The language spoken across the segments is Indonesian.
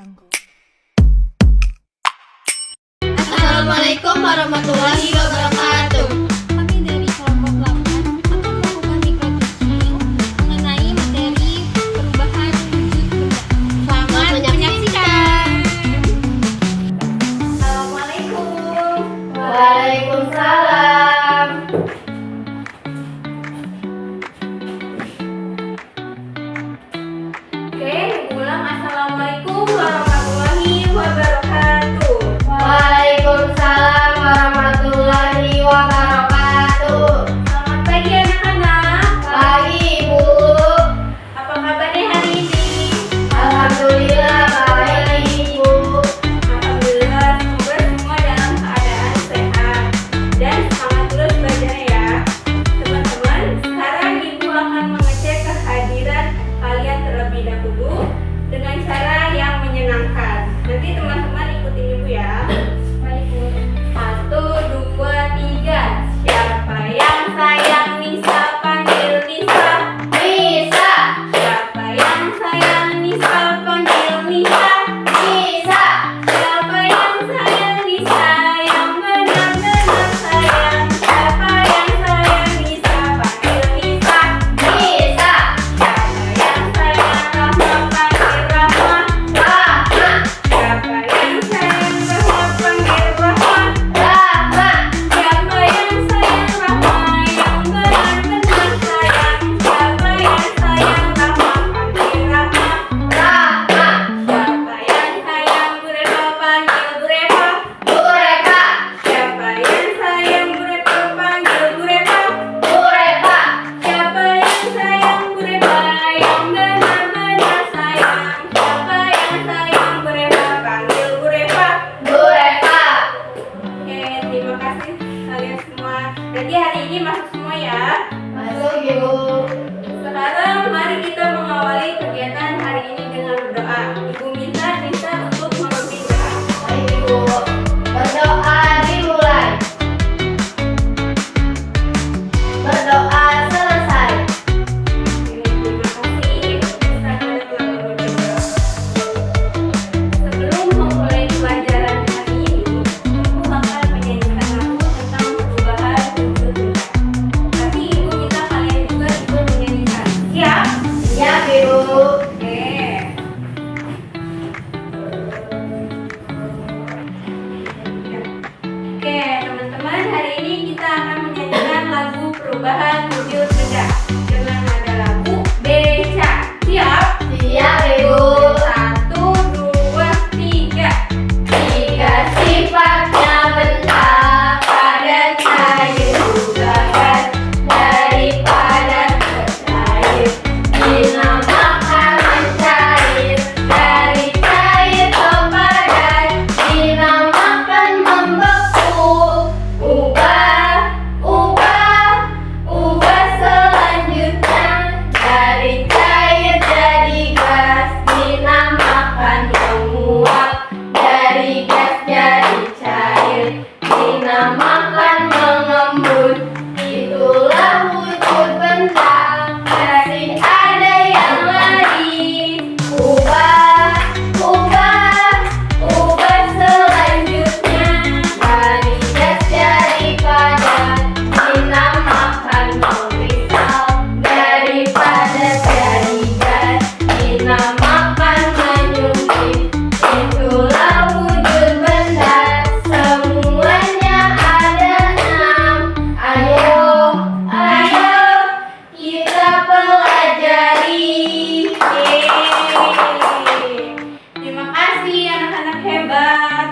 Assalamualaikum warahmatullahi wabarakatuh. Kami dari kelompok 8 akan melakukan micro-teaching mengenai materi perubahan wujud benda. Selamat menyaksikan. Assalamualaikum. Waalaikumsalam. Oke, ulang. Assalamualaikum warahmatullahi wabarakatuh. Waalaikumsalam warahmatullahi wabarakatuh. Selamat pagi anak-anak. Pagi Ibu. Apa kabarnya hari ini? Alhamdulillah baik Ibu. Alhamdulillah, semoga semua dalam keadaan sehat dan semangat terus belajar ya. Teman-teman, sekarang Ibu akan mengecek kehadiran kalian terlebih dahulu dengan cara yang menyenangkan. Nanti teman-teman ikutin Ibu ya. Baik, Bu. 1, 2, 3. Siapa yang sayang Nisa panggil Nisa? Nisa. Siapa yang sayang Nisa panggil Nisa? Nisa. Siapa yang sayang Nisa? Yang benar-benar sayang. Siapa yang sayang Nisa panggil Nisa? Nisa. Siapa yang sayang Rahma panggil Rahma? Rahma. Siapa yang sayang Rahma panggil Rahma? Rahma. Siapa yang sayang Rahma yang benar-benar sayang? Siapa yang sayang Rahma panggil Rahma? Rahma. Siapa yang sayang Bureka panggil Bureka? Bureka. Siapa yang sayang Bureka panggil Bureka? Bureka. Siapa yang sayang Bureka yang benar-benar sayang? Siapa yang sayang Bureka panggil Bureka? Bureka. Oke, terima kasih kalian semua. Nanti hari ini masuk semua ya. Masuk Ibu. Sekarang mari kita mengawali kegiatan hari ini dengan berdoa. Ibu minta Nisa untuk memimpin doa. Baik Ibu. Berdoa dimulai. Berdoa selesai. Terima kasih Nisa telah berdoa. Sebelum memulai pelajaran hari ini, Ibu akan menyanyikan lagu tentang perubahan wujud benda. Tapi Ibu minta kalian juga ikut menyanyikan. Siap? Siap Ibu. Oke. Oke, teman-teman, hari ini kita akan menyanyikan lagu perubahan wujud benda dengan nada lagu Beca. Siap? Siap Ibu. 1, 2, 3. Tiga sifatnya benda, padat, cair, juga gas. Daripada tercair, dinamakan mencair. Dari cair ke padat, dinamakan membeku. Ubah, ubah, ubah selanjutnya. Dari cair jadi gas, dinamakan menguap. Dari gas jadi cair, dinamakan mengembun. Itulah wujud benda, masih ada yang lain. Ubah, ubah, ubah selanjutnya. Dari gas jadi padat, dinamakan mengkristal. Dari padat jadi gas, dinamakan menyempit. Itulah wujud benda, semuanya ada 6. Ayo, ayo, kita pelajari. Yeay. Terima kasih anak-anak hebat.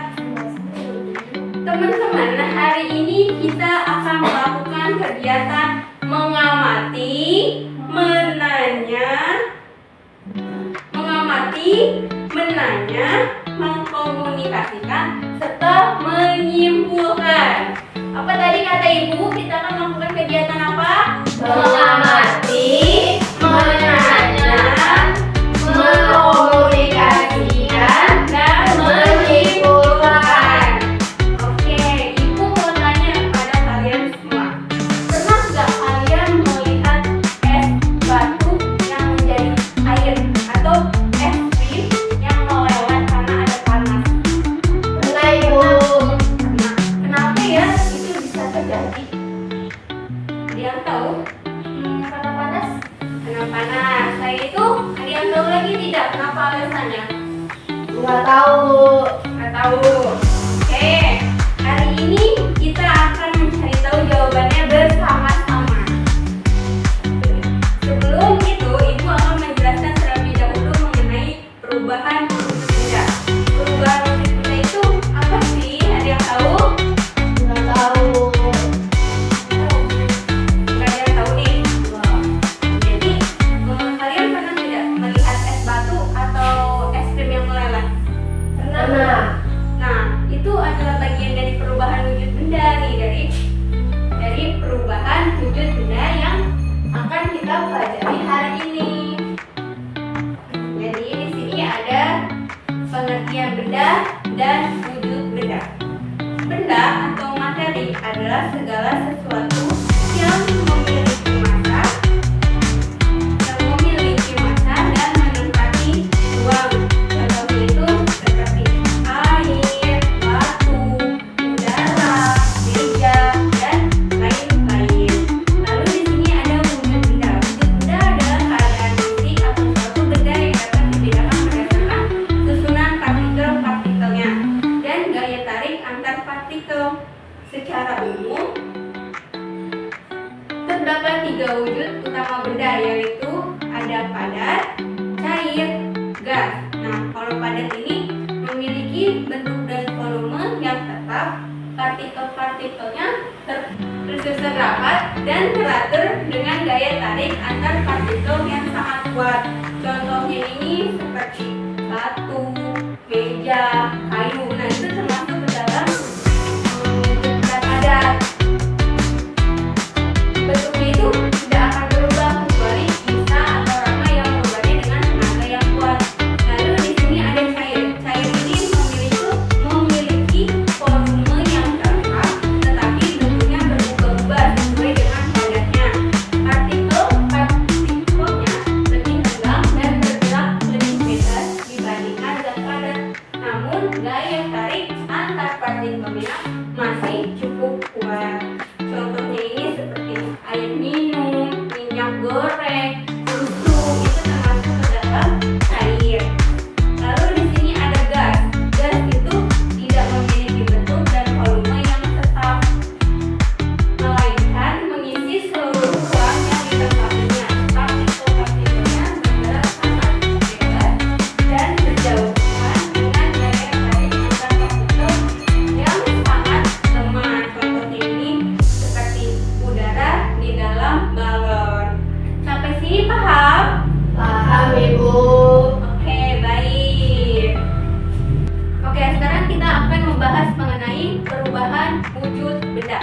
Teman-teman, hari ini kita akan melakukan kegiatan mengamati, menanya, mengkomunikasikan, serta menyimpulkan. Apa tadi kata Ibu? Kita akan melakukan kegiatan apa? Mengamati, menanya, mengkomunikasikan, dan menyimpulkan. Oke, Ibu mau tanya kepada kalian semua. Pernah nggak kalian melihat es batu yang menjadi air atau es krim yang meleleh karena saya itu ada yang tahu lagi tidak kenapa alasannya? Nggak tahu. Nggak tahu. Oke, hari ini kita akan mencari tahu jawabannya bersama-sama. Sebelum itu, Ibu akan menjelaskan terlebih dahulu mengenai perubahan wujud benda. Perubahan wujud benda itu apa sih? Ada yang tahu? Nggak tahu. Nggak ada yang tahu nih. Jadi, kalian pernah tidak melihat es batu atau es krim yang meleleh? Pernah. Nah, itu adalah bagian dari perubahan wujud benda nih, dari perubahan wujud benda yang akan kita pelajari hari ini. Jadi di sini ada pengertian benda dan wujud benda. Benda atau materi adalah segala sesuatu yang memiliki massa dan menempati ruang. Contohnya itu seperti air, batu, udara, meja, dan lain-lain. Lalu di sini ada wujud benda. Wujud benda adalah keadaan fisik atau suatu benda yang dapat dibedakan berdasarkan susunan partikel-partikelnya dan gaya tarik antar partikel. Secara umum, terdapat 3 wujud utama benda, yaitu ada padat, cair, gas. Nah, kalau padat ini memiliki bentuk dan volume yang tetap, partikel-partikelnya tersusun rapat dan teratur dengan gaya tarik antar partikel yang sangat kuat. Contohnya ini seperti batu, meja, kayu. Nah, itu termasuk ke dalam benda padat. Bentuknya itu tidak akan berubah kecuali bisa atau rama yang mengubahnya dengan tenaga yang kuat. Lalu di sini ada cair. Cair ini memiliki volume yang tetap, tetapi bentuknya berubah-ubah sesuai dengan padatnya. Partikelnya lebih tegang dan bergerak lebih bebas dibandingkan zat padat. Namun gaya tarik antar partikelnya masih cukup kuat. Contohnya ini seperti air minum, minyak goreng, susu, itu termasuk ke dalam cair. Lalu di sini ada gas. Gas itu tidak memiliki bentuk dan volume yang tetap, melainkan mengisi seluruh ruang yang ditempatinya. Partikel-partikelnya bergerak sangat bebas dan berjauhan dengan gaya tarik antar partikel yang sangat lemah. Contohnya ini seperti udara di dalam balon. Sampai sini paham? Paham, Ibu. Oke, baik. Oke, sekarang kita akan membahas mengenai perubahan wujud benda.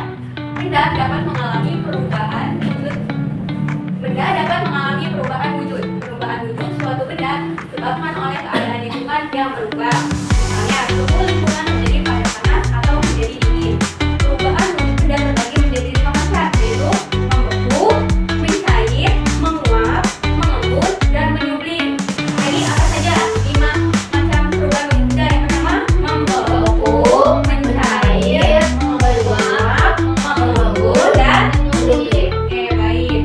Benda dapat mengalami perubahan wujud. Perubahan wujud suatu benda disebabkan oleh keadaan lingkungan yang berubah. Misalnya, suhu lingkungan menjadi pada panas atau menjadi dingin. Perubahan wujud benda terbagi menjadi 5 macam, yaitu membeku, mencair, menguap, mengembun, dan menyublim. Jadi apa saja 5 macam perubahan wujud benda? Yang pertama, membeku, mencair, menguap, mengembun, dan menyublim. Oke, baik.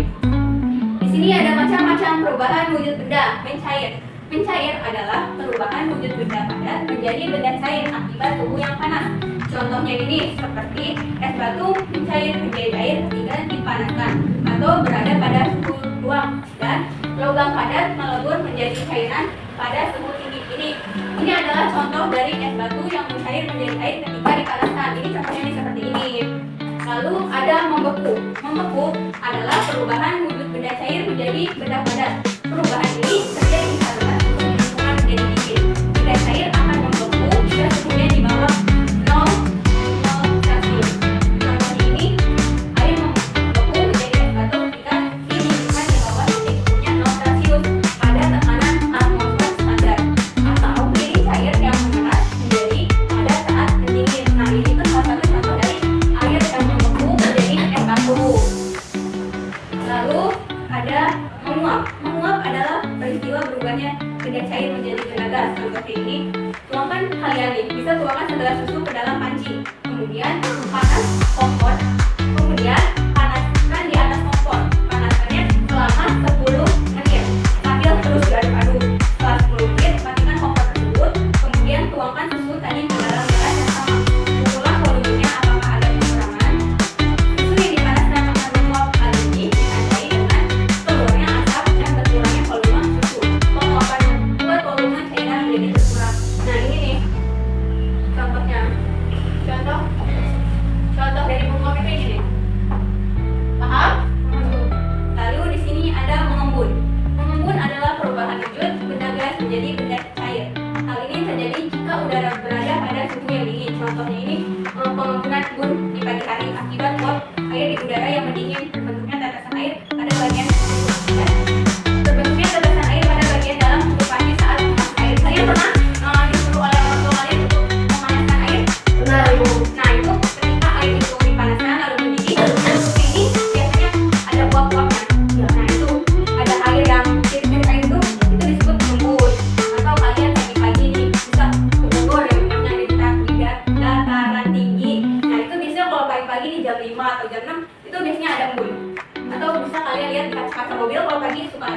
Di sini ada macam-macam perubahan wujud benda. Mencair adalah perubahan wujud benda padat menjadi benda cair akibat suhu yang panas. Contohnya ini seperti es batu mencair menjadi air ketika dipanaskan atau berada pada suhu ruang, dan logam padat melebur menjadi cairan pada suhu tinggi. Ini adalah contoh dari es batu yang mencair menjadi air ketika dipanaskan. Ini contohnya ini seperti ini. Lalu ada membeku. Membeku adalah perubahan wujud benda cair menjadi benda padat. Perubahan ini terjadi karena suhu lingkungan menjadi dingin. Benda cair akan membeku jika suhunya di bawah 0 Celcius. Contohnya ini, air membeku menjadi es batu ketika didinginkan di bawah titik suhunya 0 Celcius pada tekanan atmosfer standar. Atau menjadi cair yang mengeras menjadi padat saat mendingin. Nah, ini tuh salah satu contoh dari air yang membeku menjadi es batu. Lalu ada menguap. Menguap adalah peristiwa berubahnya benda cair menjadi benda gas. Contohnya ini, tuangkan kalian nih, bisa tuangkan segelas susu ke dalam panci. Kemudian panas kompor. Kemudian panaskan di atas kompor. Panaskannya selama 10 menit sambil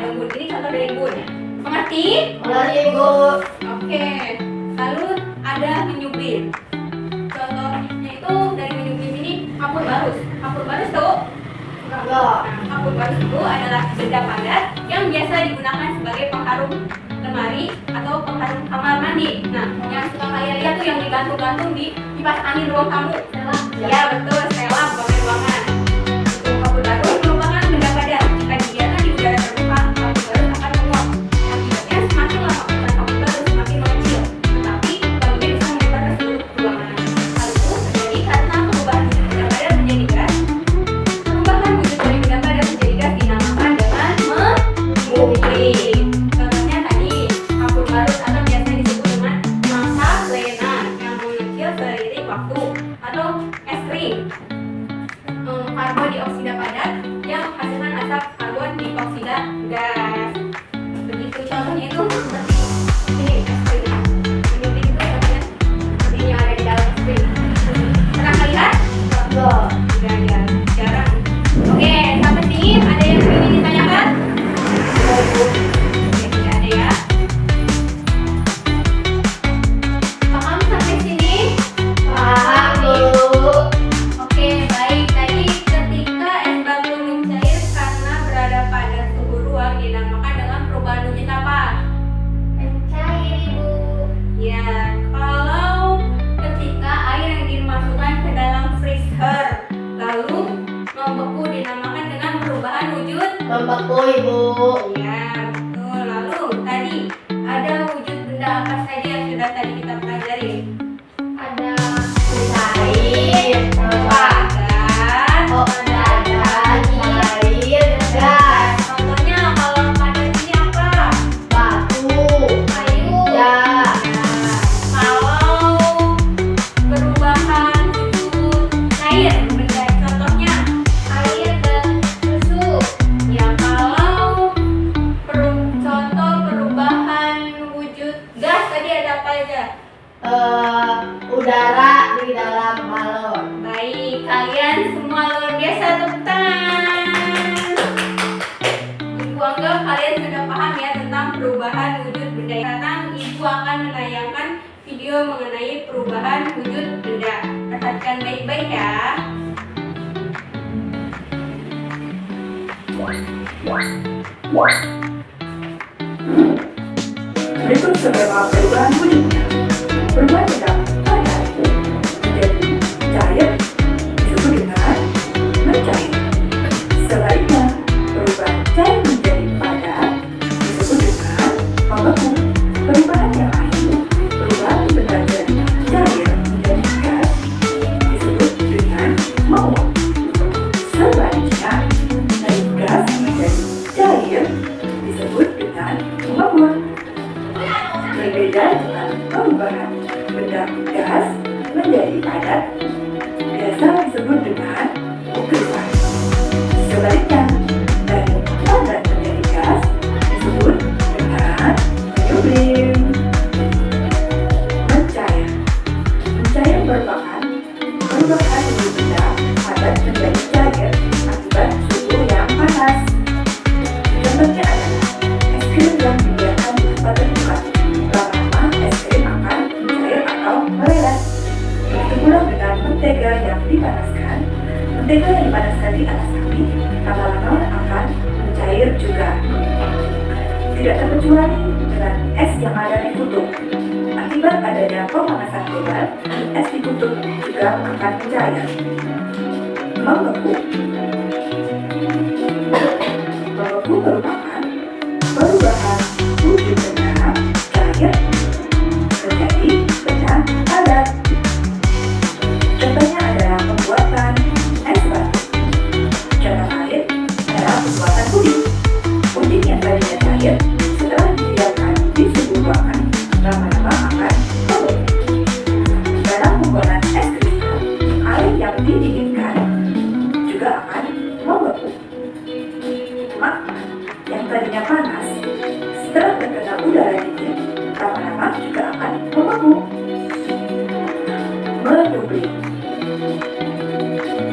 embun. Ini contoh dari embun. Mengerti? Mengerti, Bu. Oke. Lalu ada menyublim. Contohnya itu dari menyublim ini kapur barus. Kapur barus tahu? Enggak. Kapur barus itu adalah benda padat yang biasa digunakan sebagai pengharum lemari atau pengharum kamar mandi. Nah, yang suka kalian lihat tuh yang digantung-gantung di kipas angin ruang tamu. Salah. Ya betul, setelah pemain ruangan. Itu kapur barus merupakan benda padat. Jika dibiarkan di udara terbuka, kapur barus akan menguap. Akibatnya semakin lama ukuran kapur barus semakin mengecil, tetapi kemudian bisa menyebar ke seluruh ruangan. Hal itu terjadi karena perubahan wujud benda padat menjadi gas. Perubahan wujud dari benda padat menjadi gas dinamakan dengan mengublik. Contohnya tadi kapur barus atau biasa disebut dengan massa plena yang mengecil seiring waktu, atau es krim. Karbon dioksida padat yang menghasilkan asap karbon dioksida gas. Begitu contohnya itu seperti ini es krim. Menyublim itu contohnya seperti ini yang ada di dalam es krim. Pernah lihat? Enggak. Tidak ya, jarang. Oke, sampai sini ada yang ingin ditanyakan? Oke, tidak ada ya. Paham sampai sini? Paham, Bu. Oke, baik. Tadi ketika es batu mencair karena berada pada suhu ruang dinamakan dengan perubahan wujud apa? Mencair, Ibu. Ya, kalau ketika air yang dimasukkan ke dalam freezer lalu membeku dinamakan dengan perubahan wujud. Membeku, Ibu. Ya, betul. Lalu tadi ada wujud benda apa saja yang sudah tadi kita pelajari? Ada cair, Padat, padat, cair, gas, contohnya kalau padat ini apa? batu, Kayu. ya, Kalau perubahan wujud cair, benda contohnya air dan susu, ya. Kalau contoh perubahan wujud gas tadi ada apa aja? udara di dalam balon. Baik, kalian semua luar biasa, tepuk tangan. Ibu anggap kalian sudah paham ya tentang perubahan wujud benda. Sekarang Ibu akan menayangkan video mengenai perubahan wujud benda. Perhatikan baik-baik ya. Berikut beberapa perubahan wujudnya. Perubahan benda padat menjadi cair disebut dengan mencair. Sebaliknya, perubahan cair menjadi padat disebut dengan membeku. Perubahan yang lain, perubahan benda dari cair menjadi gas disebut dengan menguap. Sebaliknya, dari gas menjadi cair disebut dengan mengembun. Berbeda dengan perubahan benda gas menjadi padat, biasa disebut dengan buklisan. Sebaliknya, dari padat menjadi gas disebut dengan menyublim. Mencair. Mencair merupakan perubahan wujud benda padat menjadi cair akibat suhu yang panas. Contohnya adalah es krim yang dibiarkan di tempat terbuka. Lama-lama es krim akan mencair atau meleleh. Begitu pula dengan mentega yang dipanaskan. Mentega yang dipanaskan di atas api lama-lama akan mencair juga. Tidak terkecuali dengan es yang ada di kutub. Akibat adanya pemanasan global, es di kutub juga akan mencair. Membeku. Membeku merupakan perubahan wujud benda cair menjadi benda padat. Contohnya adalah pembuatan es batu. Contoh lain adalah pembuatan puding. Puding yang tadinya cair setelah didiamkan di suhu ruangan lama-lama akan membeku. Dalam pembuatan es kristal, air yang didinginkan juga akan membeku. Maka yang tadinya panas setelah terkena udara dingin lama-lama juga akan membeku. Menyublim.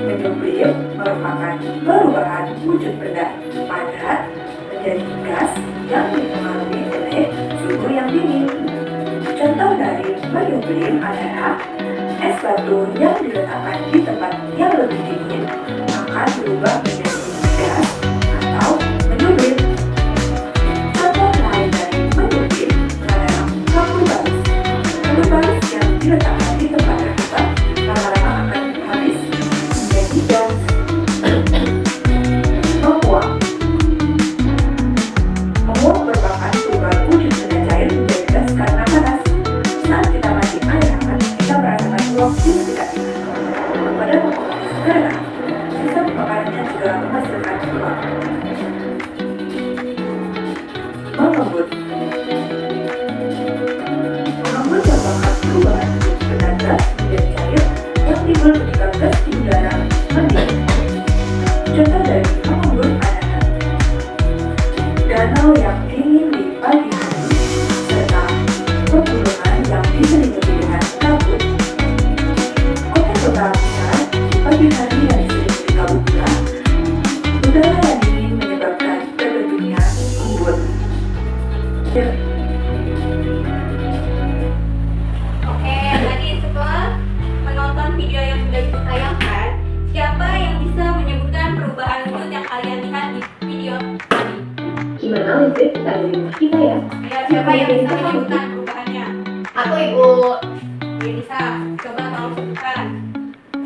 Menyublim merupakan perubahan wujud benda padat menjadi gas panas yang dipengaruhi oleh suhu yang dingin. Contoh dari menyublim adalah es batu yang diletakkan di tempat yang lebih dingin akan berubah menjadi gas atau menyublim. Contoh lain dari menyublim adalah kabel balis. Kabel balis yang diletakkan di tempat terbuka lama-lama akan habis menjadi gas. Menguap. Menguap merupakan perubahan wujud benda cair menjadi gas karena panas. Saat kita mandi air hangat, kita merasakan uap di sekitar kita. Pada proses sederhana, sistem pemakaiannya juga menghasilkan uap. Mengembun. Mengembun merupakan perubahan wujud benda gas menjadi cair yang timbul ketika gas di udara mendidih. Contoh dari mengembun adalah danau yang dingin di pagi hari, serta pegunungan yang diselimuti dengan kabut. Kota-kota besar di pagi hari yang diselimuti kabut pula, udara yang dingin menyebabkan terbentuknya embun. Oke, tadi setelah menonton video yang sudah ditayangkan, siapa yang bisa menyebutkan perubahan wujud yang kalian lihat di video tadi? Gimana Livi? Kita dari rumah kita ya. Ya, siapa yang bisa menyebutkan perubahannya? Aku Ibu. Ya, bisa. Coba tolong sebutkan.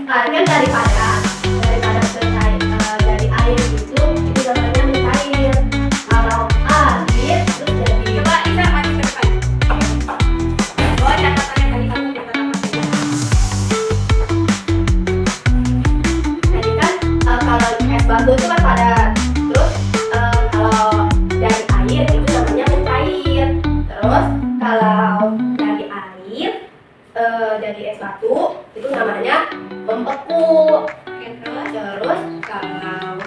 Kan daripada selesai dari air itu namanya mencair. Kalau air terus jadi Coba Isa maju ke depan. Bawa catatan yang tadi kamu katakan saja. tadi kan kalau es batu itu kan padat. Terus kalau dari air itu namanya mencair. Terus kalau dari air dari es batu itu namanya membeku. Oke, terus Terus kalau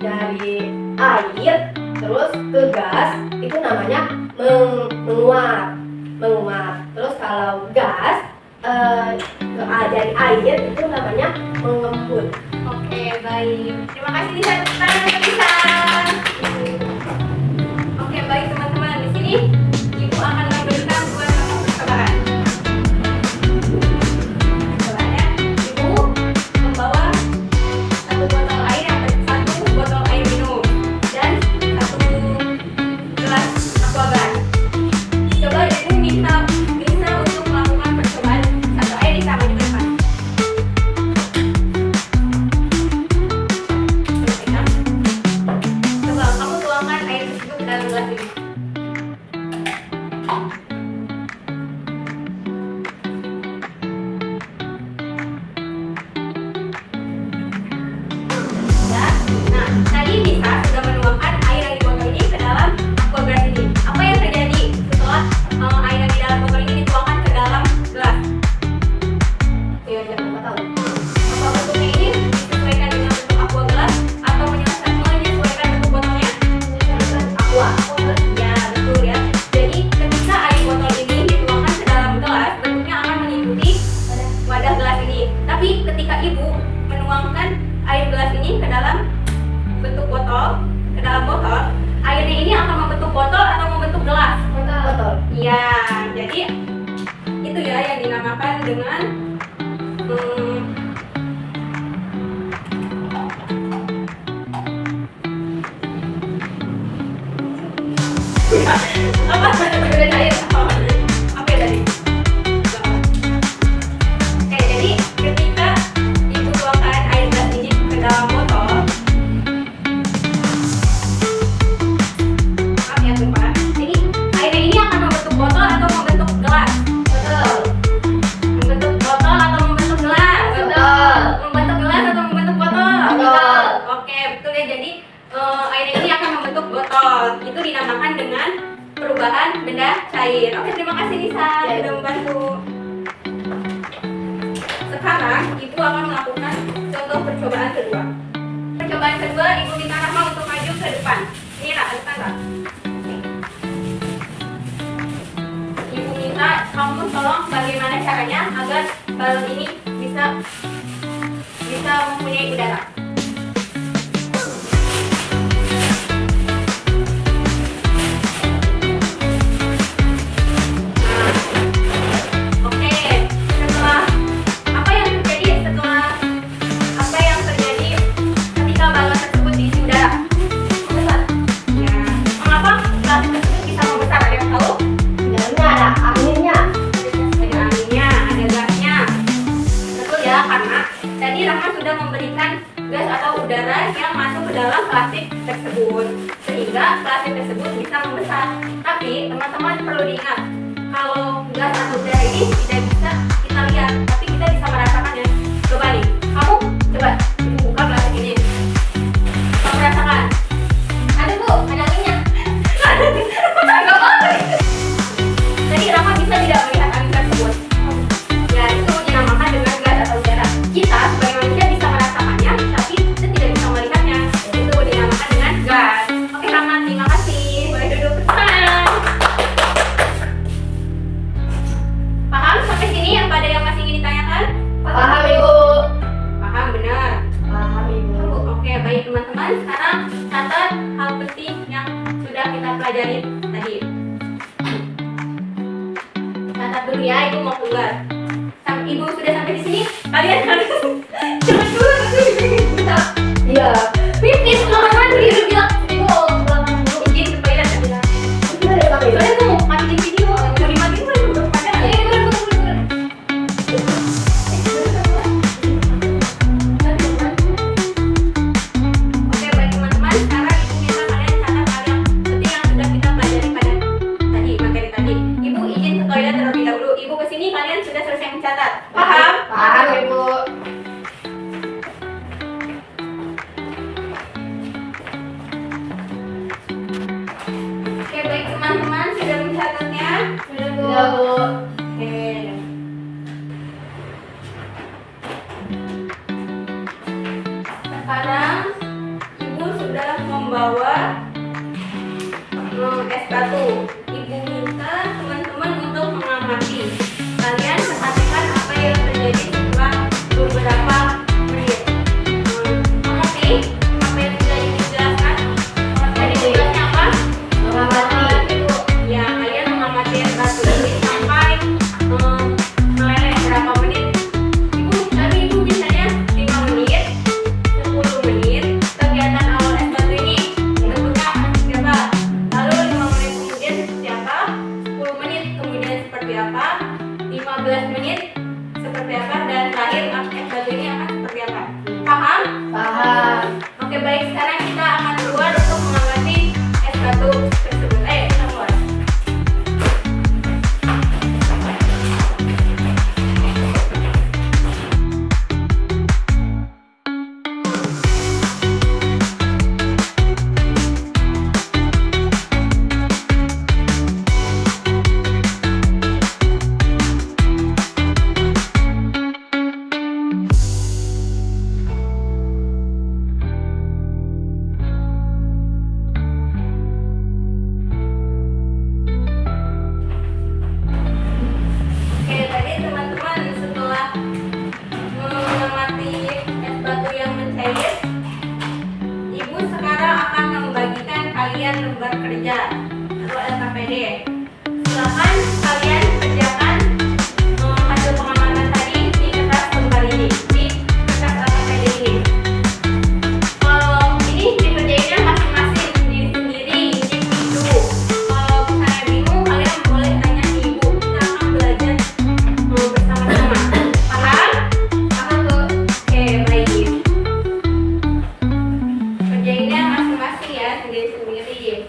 dari air terus ke gas itu namanya menguap. Terus kalau gas dari air itu namanya mengembun. Oke, baik. Terima kasih Nisa. Tepuk tangan untuk Nisa. Oke, baik teman-teman. Di sini Ibu akan memberikan dua contoh percobaan. Percobaannya, Ibu membawa satu botol air minum dan satu gelas aquagas. Coba Ibu minta untuk melakukan percobaan satu air di sama di depan. Coba kamu tuangkan air tersebut ke dalam gelas ini. Ya. Nah, tadi Nisa sudah menuangkan air yang di botol ini ke dalam aquagas ini. Apa yang terjadi setelah air yang di dalam botol ini dituangkan ke dalam gelas? Ya, siapa tahu. Apa bentuknya ini disesuaikan dengan bentuk aquagas atau menyesuaikan bentuk botolnya? Aqua. Ya, betul ya. Jadi ketika air botol ini dituangkan ke dalam gelas, bentuknya akan mengikuti wadah gelas ini. Tapi ketika Ibu menuangkan air gelas ini ke dalam bentuk botol, airnya ini akan membentuk botol atau membentuk gelas? Betul. Iya, jadi itu ya yang dinamakan dengan apa? Udah cair. Apa ya tadi? Oke, jadi ketika Ibu tuangkan air gelas ini ke dalam botol, maaf ya lupa. Jadi airnya ini akan membentuk botol atau membentuk gelas? Betul. Membentuk botol atau membentuk gelas? Betul. Membentuk gelas atau membentuk botol? Betul. Oke, betul ya. Jadi airnya ini akan membentuk botol. Itu dinamakan dengan perubahan benda cair. Oke, terima kasih Nisa Ya. sudah membantu. Sekarang Ibu akan melakukan contoh percobaan kedua. Percobaan kedua, Ibu minta Rahma untuk maju ke depan. Ini lah, ke depan lah. Ibu minta kamu tolong bagaimana caranya agar balon ini bisa mempunyai udara. tersebut sehingga kelas tersebut bisa membesar. Tapi teman-teman perlu diingat, kalau gas atau udara ini tidak bisa kita lihat, tapi kita bisa merasakannya. Coba nih, kamu coba buka plastik ini, kamu rasakan. Ada bu, ada anginnya. Nggak mau. Jadi Rama bisa tidak melihat angin tersebut? Ya itu dinamakan dengan gas atau udara. Kita sebagai manusia bisa merasakannya, tapi kita tidak bisa melihatnya. Itu dinamakan dengan gas. Oke Rama, terima kasih. Boleh duduk. Paham sampai sini? Yang pada yang masih ingin ditanyakan? Paham Ibu. Paham benar. Paham Ibu. Oke, baik teman-teman. Sekarang catat hal penting yang sudah kita pelajari tadi. Catat dulu ya, Ibu mau keluar. Ibu sudah sampai di sini. Kalian harus cepat keluar. Bisa. Iya. Pipis, teman-teman. Dulu bilang Ibu mau pulang dulu. Izin ke toilet ya bilang. Kita dari kami. Soalnya aku mau matiin video. Mau dimatiin kan udah pada. Oke, baik teman-teman. Sekarang Ibu minta kalian catat hal yang penting yang sudah kita pelajari pada tadi, materi tadi. Ibu izin ke toilet terlebih dahulu. Ibu kesini, kalian sudah selesai mencatat. Paham? Paham Ibu. Oke, baik teman-teman. Sudah mencatatnya? Sudah Bu. Oke. Sekarang Ibu sudah membawa es batu. Ibu minta teman-teman untuk mengamati. Kalian perhatikan apa yang terjadi setelah beberapa menit. Mengerti apa yang sudah dijelaskan? Tadi tugasnya apa? Mengamati. Ya, kalian mengamati es batu ini sampai meleleh berapa menit? Ibu biasanya 5 menit, 10 menit. Kegiatan awal es batu ini bentuknya seperti apa? Lalu 5 menit kemudian seperti apa? 10 menit kemudian seperti apa? 15 menit seperti apa? Dan terakhir es batu ini akan seperti apa? Paham? Paham. Oke, baik. Sekarang kita akan keluar untuk mengamati es batu tersebut. Ayo kita keluar. Oke, tadi teman-teman setelah mengamati es batu yang mencair, Ibu sekarang akan membagikan kalian lembar kerja atau LKPD. Silakan kalian kerjakan hasil pengamatan tadi di kertas lembar ini, di kertas LKPD ini. Kalau ini dikerjainnya masing-masing sendiri-sendiri, individu. Kalau misalnya bingung, kalian boleh tanya ke Ibu. Kita akan belajar bersama-sama. Paham? Paham tuh? Oke, baik. Kerjainnya masing-masing ya, sendiri-sendiri.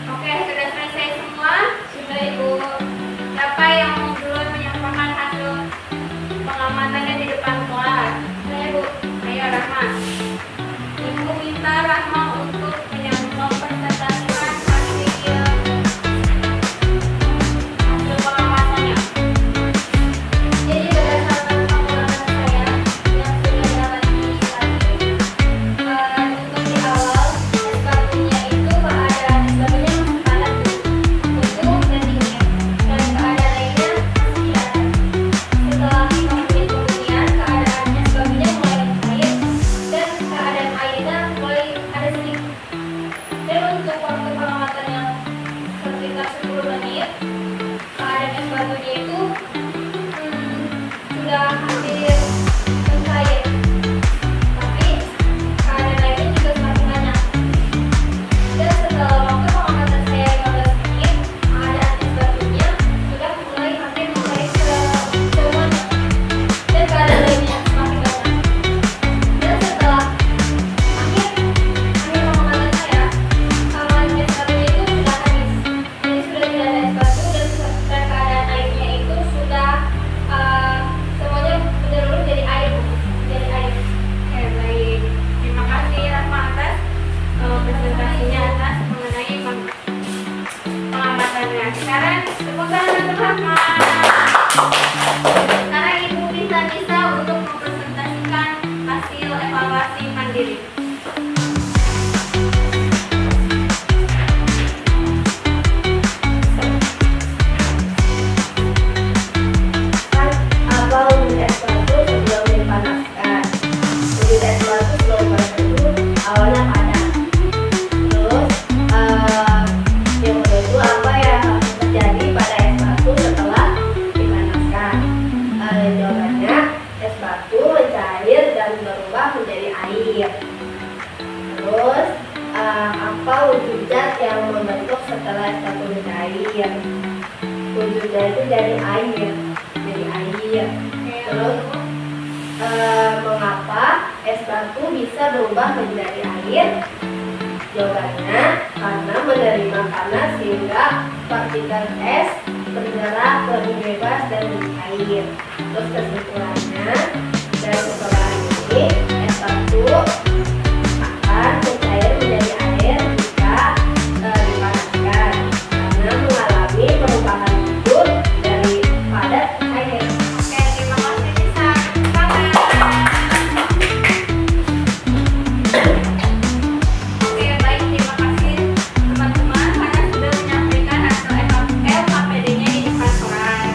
Oke, sudah selesai semua? Sudah Ibu. Siapa yang mau duluan menyampaikan hasil pengamatannya di depan kelas? Saya Bu. Ayo Rahma. Ibu minta Rahma untuk mempresentasikan hasil Sekarang Ibu bisa untuk mempresentasikan hasil evaluasi mandiri. Kan apa wujud es batu sebelum dipanaskan? Wujud es batu sebelum dipanaskan itu awalnya panas. Terus yang kedua itu apa yang harus terjadi pada es batu setelah dipanaskan? Jawabannya es batu mencair dan berubah menjadi air. Terus apa wujud zat yang membentuk setelah es batu mencair? Wujudnya itu jadi air. Terus mengapa es batu bisa berubah menjadi air? Jawabannya karena menerima panas sehingga partikel es bergerak lebih bebas dan mencair. Terus kesimpulannya dari percobaan ini, es batu akan mencair menjadi air jika dipanaskan karena mengalami perubahan wujud dari padat ke air. Oke, terima kasih Nisa. Oke, baik, terima kasih teman-teman karena sudah menyampaikan hasil LKPD-nya di depan kelas.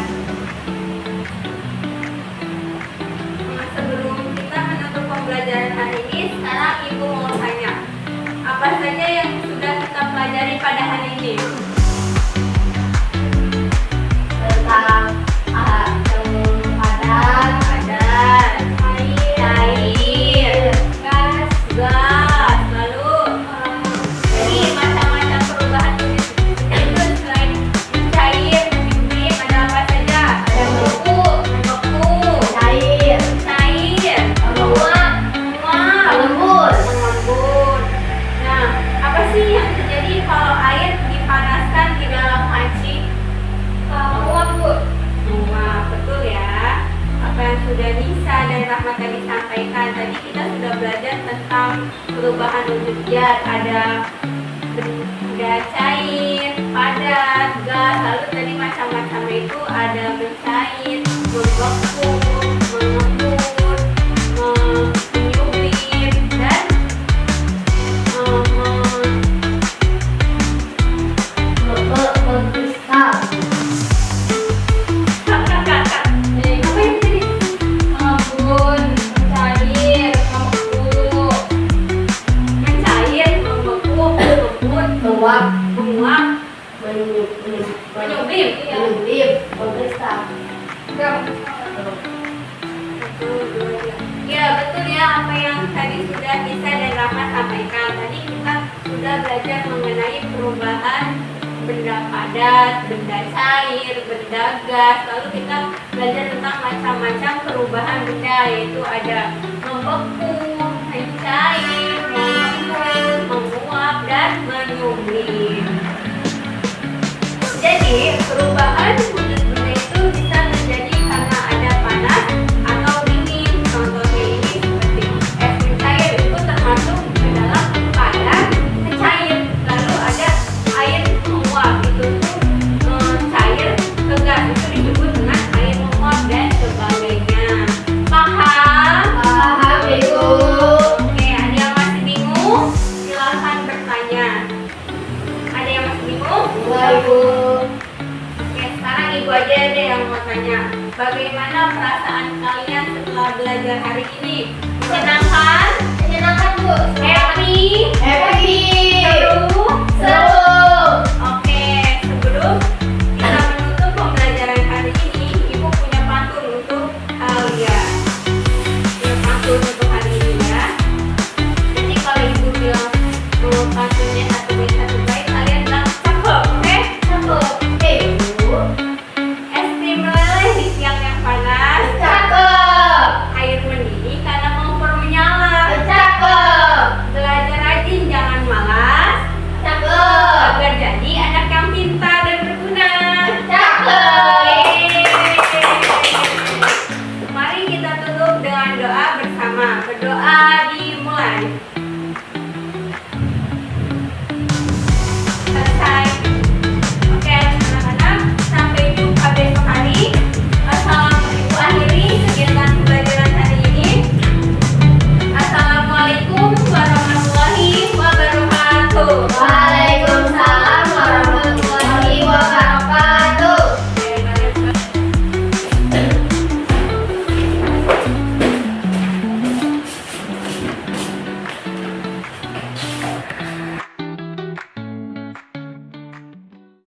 Sebelum kita menutup pembelajaran hari ini, sekarang Ibu mau tanya, apa saja yang sudah kita pelajari pada hari ini? Tentang padat, Cair, gas, lalu jadi macam-macam perubahan itu selain cair, liquid, ada apa saja? Ada membeku, cair, menguap, lembut. Nah, apa sih yang terjadi kalau air dipanaskan di dalam panci? Menguap, Bu. Menguap, betul ya. Apa yang sudah Nisa dan Rahmat tadi sampaikan, tadi kita sudah belajar tentang perubahan wujud zat, ada cair, padat, gas, lalu tadi macam-macamnya itu ada mencair, membeku, mengembun, menyublim, dan Mengkristal. kakak. Apa yang tadi? Mengembun, mencair, membeku, mencair, membeku, mengembun, Menguap. menguap, Menyublim. menyublim. Mengkristal. Ya, betul ya apa yang tadi sudah Nisa dan Rahmat sampaikan. Tadi kita sudah belajar mengenai perubahan benda padat, benda cair, benda gas. Lalu kita belajar tentang macam-macam perubahan benda, yaitu ada membeku, mencair, mengembun, menguap, dan menyublim. Jadi, perubahan wujud benda itu bisa terjadi karena ada panas atau dingin. Contohnya ini seperti es mencair itu termasuk ke dalam padat mencair. Lalu ada air menguap itu tuh cair ke gas, itu disebut dengan air menguap dan sebagainya. Paham? Paham, Ibu. Oke, ada yang masih bingung? Silakan bertanya. Ada yang masih bingung? Enggak, Ibu. Oke, sekarang Ibu aja deh yang mau tanya. Bagaimana perasaan kalian setelah belajar hari ini? Menyenangkan? Menyenangkan, Bu. Happy? Happy. Seru? Seru.